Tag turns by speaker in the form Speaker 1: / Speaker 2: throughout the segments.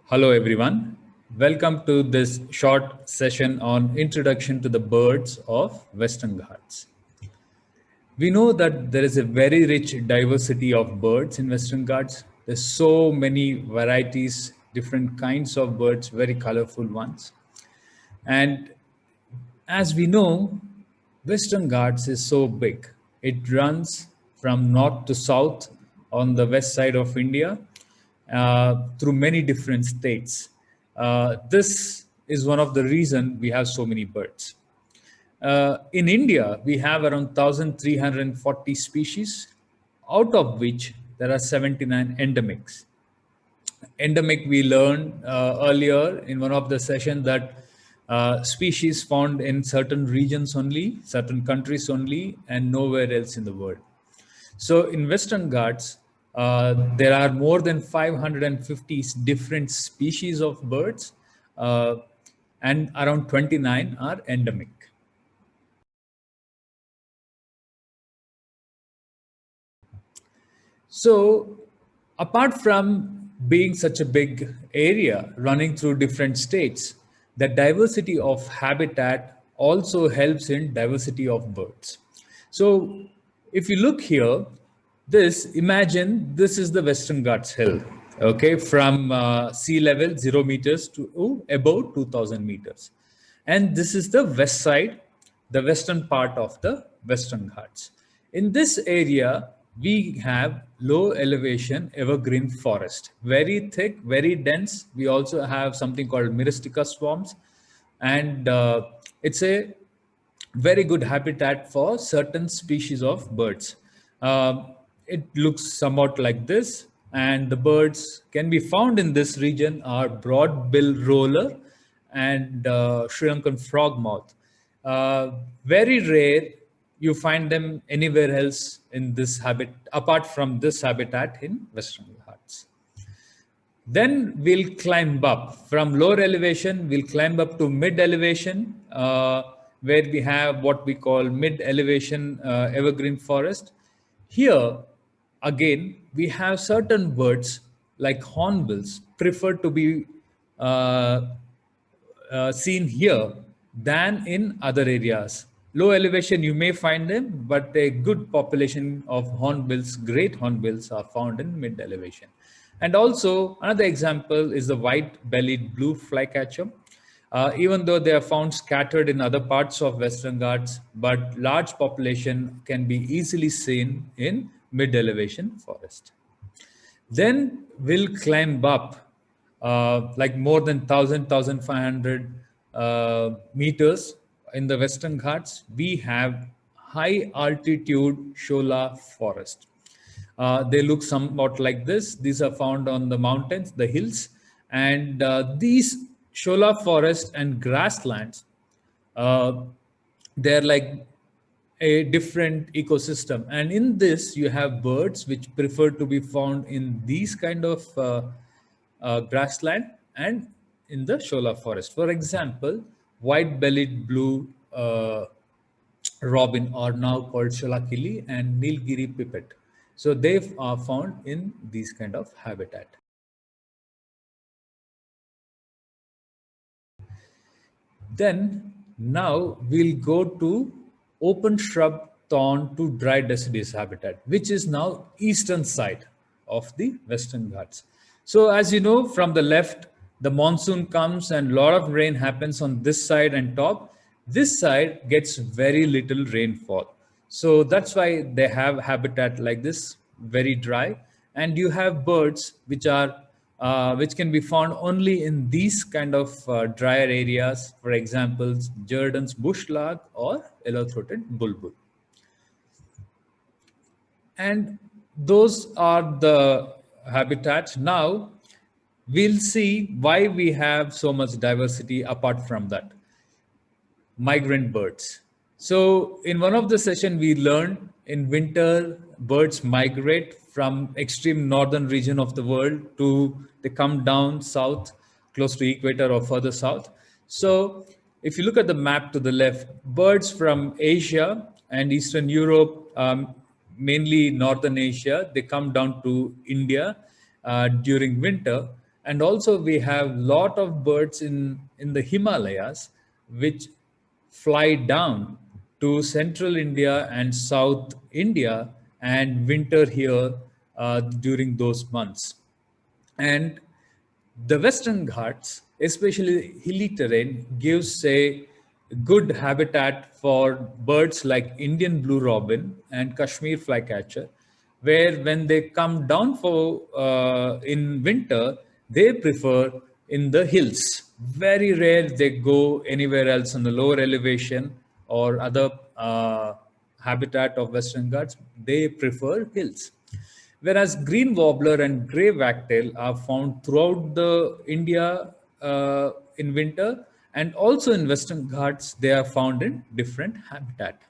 Speaker 1: Hello everyone. Welcome to this short session on Introduction to the Birds of Western Ghats. We know that there is a very rich diversity of birds in Western Ghats. There's so many varieties, different kinds of birds, very colorful ones. And as we know, Western Ghats is so big. It runs from north to south on the west side of India through many different states. This is one of the reasons we have so many birds. In India, we have around 1,340 species, out of which there are 79 endemics. Endemic, we learned earlier in one of the sessions that species found in certain regions only, certain countries only, and nowhere else in the world. So in Western Ghats, there are more than 550 different species of birds, and around 29 are endemic. So apart from being such a big area running through different states, the diversity of habitat also helps in diversity of birds. So if you look here, imagine this is the Western Ghats Hill, okay, from sea level 0 meters to about 2000 meters. And this is the west side, the western part of the Western Ghats. In this area, we have low elevation evergreen forest, very thick, very dense. We also have something called myristica swamps, and it's a very good habitat for certain species of birds. It looks somewhat like this, and the birds can be found in this region are broad-billed roller and Sri Lankan frogmouth. Very rare you find them anywhere else in this habit, apart from this habitat in Western Ghats. Then we'll climb up from lower elevation, we'll climb up to mid elevation, where we have what we call mid elevation evergreen forest. Here, again, we have certain birds like hornbills prefer to be seen here than in other areas. Low elevation, you may find them, but a good population of hornbills, great hornbills, are found in mid elevation. And also, another example is the white-bellied blue flycatcher. Even though they are found scattered in other parts of Western Ghats, but large population can be easily seen in mid-elevation forest. Then we'll climb up like more than 1,500 meters in the Western Ghats. We have high altitude Shola forest. They look somewhat like this. These are found on the mountains, the hills, and these Shola forest and grasslands, they're like a different ecosystem. And in this, you have birds which prefer to be found in these kind of grassland and in the Shola forest. For example, white-bellied blue robin are now called Sholakili and Nilgiri pipit. So they are found in these kind of habitat. Then now we'll go to open shrub thorn to dry deciduous habitat, which is now eastern side of the Western Ghats. So as you know, from the left, the monsoon comes and a lot of rain happens on this side and top. This side gets very little rainfall. So that's why they have habitat like this, very dry. And you have birds which can be found only in these kind of drier areas. For example, Jordan's bushlark or yellow-throated bulbul. And those are the habitats. Now we'll see why we have so much diversity apart from that. Migrant birds. So in one of the session we learned in winter birds migrate from extreme northern region of the world they come down south close to equator or further south. So if you look at the map to the left, birds from Asia and Eastern Europe, mainly Northern Asia, they come down to India during winter. And also we have lot of birds in the Himalayas which fly down to central India and south India and winter here during those months. And the Western Ghats, especially hilly terrain, gives a good habitat for birds like Indian blue robin and Kashmir flycatcher, where when they come down for in winter, they prefer in the hills. Very rare they go anywhere else on the lower elevation or other habitat of Western Ghats. They prefer hills. Whereas green warbler and grey wagtail are found throughout the India in winter, and also in Western Ghats they are found in different habitat.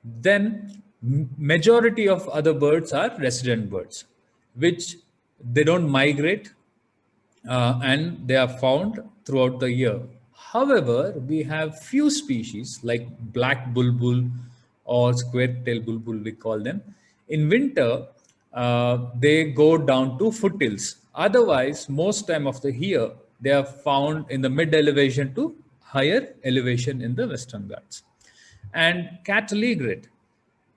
Speaker 1: Then majority of other birds are resident birds, which they don't migrate and they are found throughout the year. However, we have few species like black bulbul or square-tailed bulbul, we call them. In winter, they go down to foothills. Otherwise, most time of the year, they are found in the mid-elevation to higher elevation in the Western Ghats. And cattle egret,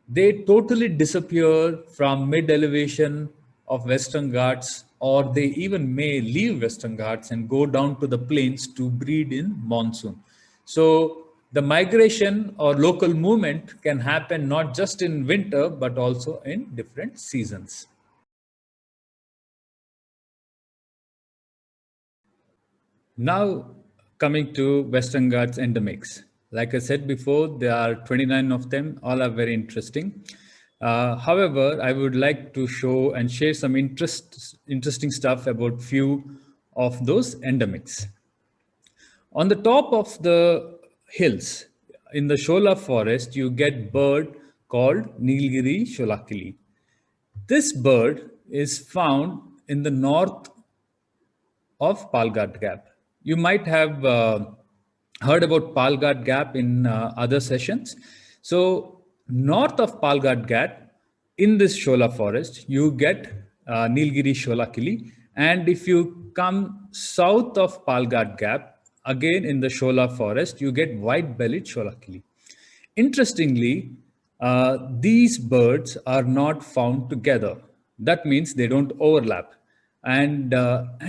Speaker 1: they totally disappear from mid elevation of Western Ghats, or they even may leave Western Ghats and go down to the plains to breed in monsoon. So the migration or local movement can happen not just in winter but also in different seasons. Now, coming to Western Ghats endemics. Like I said before, there are 29 of them, all are very interesting. However, I would like to show and share some interesting stuff about few of those endemics. On the top of the hills, in the Shola forest, you get bird called Nilgiri sholakili. This bird is found in the north of Palghat Gap. You might have heard about Palghat Gap in other sessions. So, north of Palghat Gap, in this Shola forest, you get Nilgiri Sholakili. And if you come south of Palghat Gap, again in the Shola forest, you get white-bellied Sholakili. Interestingly, these birds are not found together. That means they don't overlap, and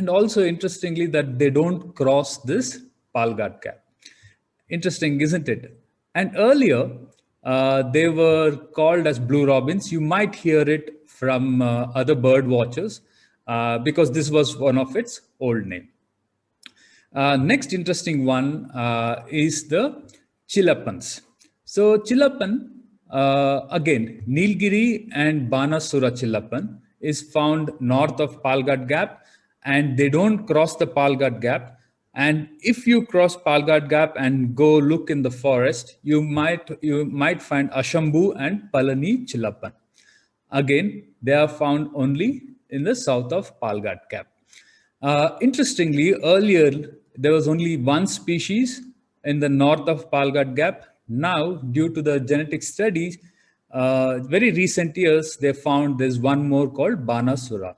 Speaker 1: also interestingly that they don't cross this Palghat gap. Interesting, isn't it? And earlier, they were called as blue robins. You might hear it from other bird watchers because this was one of its old name. Next interesting one is the Chilapans. So Chilapan, again, Nilgiri and Banasura Chilapan is found north of Palghat Gap, and they don't cross the Palghat Gap. And if you cross Palghat Gap and go look in the forest, you might find Ashambu and Palani Chilapan. Again, they are found only in the south of Palghat Gap. Interestingly, earlier there was only one species in the north of Palghat Gap. Now, due to the genetic studies, very recent years, they found there's one more called Banasura.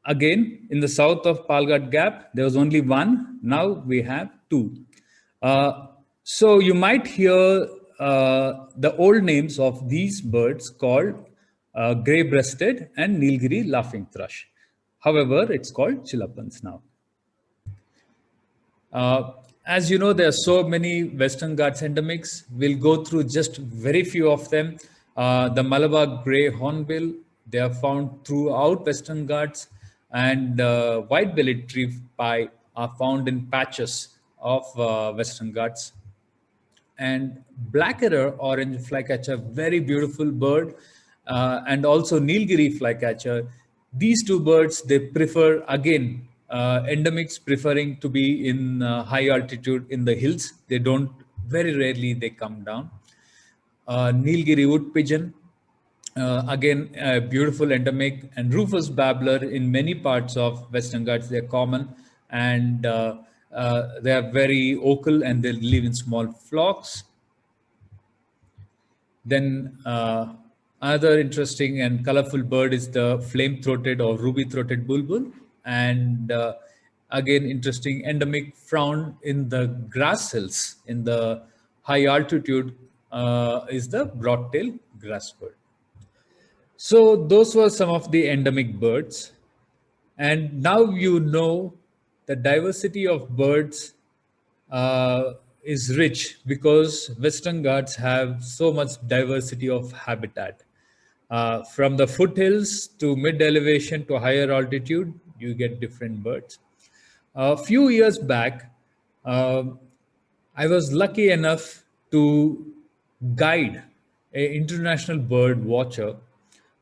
Speaker 1: Again, in the south of Palghat Gap, there was only one. Now we have two. So you might hear the old names of these birds called grey-breasted and Nilgiri laughing thrush. However, it's called Chilapans now. As you know, there are so many Western Ghats endemics. We'll go through just very few of them. The Malabar grey hornbill, they are found throughout Western Ghats, and white-bellied tree pie are found in patches of Western Ghats. And black-adder orange flycatcher, very beautiful bird, and also Nilgiri flycatcher. These two birds, they prefer, again, endemics preferring to be in high altitude in the hills. They don't, very rarely they come down. Nilgiri wood pigeon, again, a beautiful endemic, and Rufous babbler in many parts of Western Ghats, they're common, and they are very vocal and they live in small flocks. Then another interesting and colorful bird is the flame-throated or ruby-throated bulbul. And again, interesting endemic found in the grass hills in the high altitude is the broad-tailed grassbird. So those were some of the endemic birds. And now you know the diversity of birds is rich because Western Ghats have so much diversity of habitat. From the foothills to mid elevation to higher altitude, you get different birds. A few years back, um I was lucky enough to guide an international bird watcher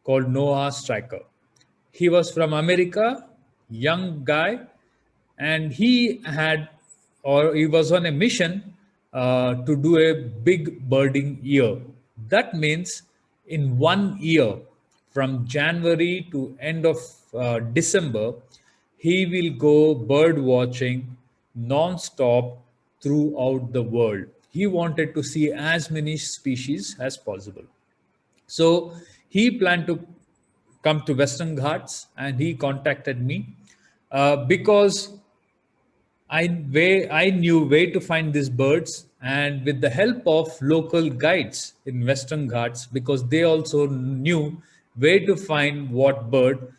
Speaker 1: called Noah Striker. He was from America, young guy, and he was on a mission to do a big birding year. That means in 1 year, from January to end of December, he will go bird watching non-stop throughout the world. He wanted to see as many species as possible. So he planned to come to Western Ghats and he contacted me because I knew where to find these birds, and with the help of local guides in Western Ghats, because they also knew where to find what bird.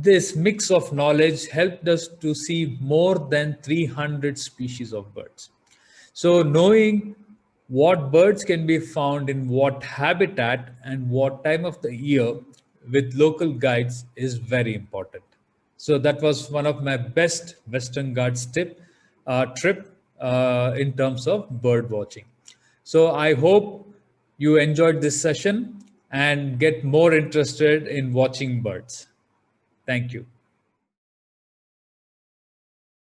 Speaker 1: This mix of knowledge helped us to see more than 300 species of birds. So, knowing what birds can be found in what habitat and what time of the year with local guides is very important. So that was one of my best Western Ghats trip in terms of bird watching. So I hope you enjoyed this session and get more interested in watching birds. Thank you.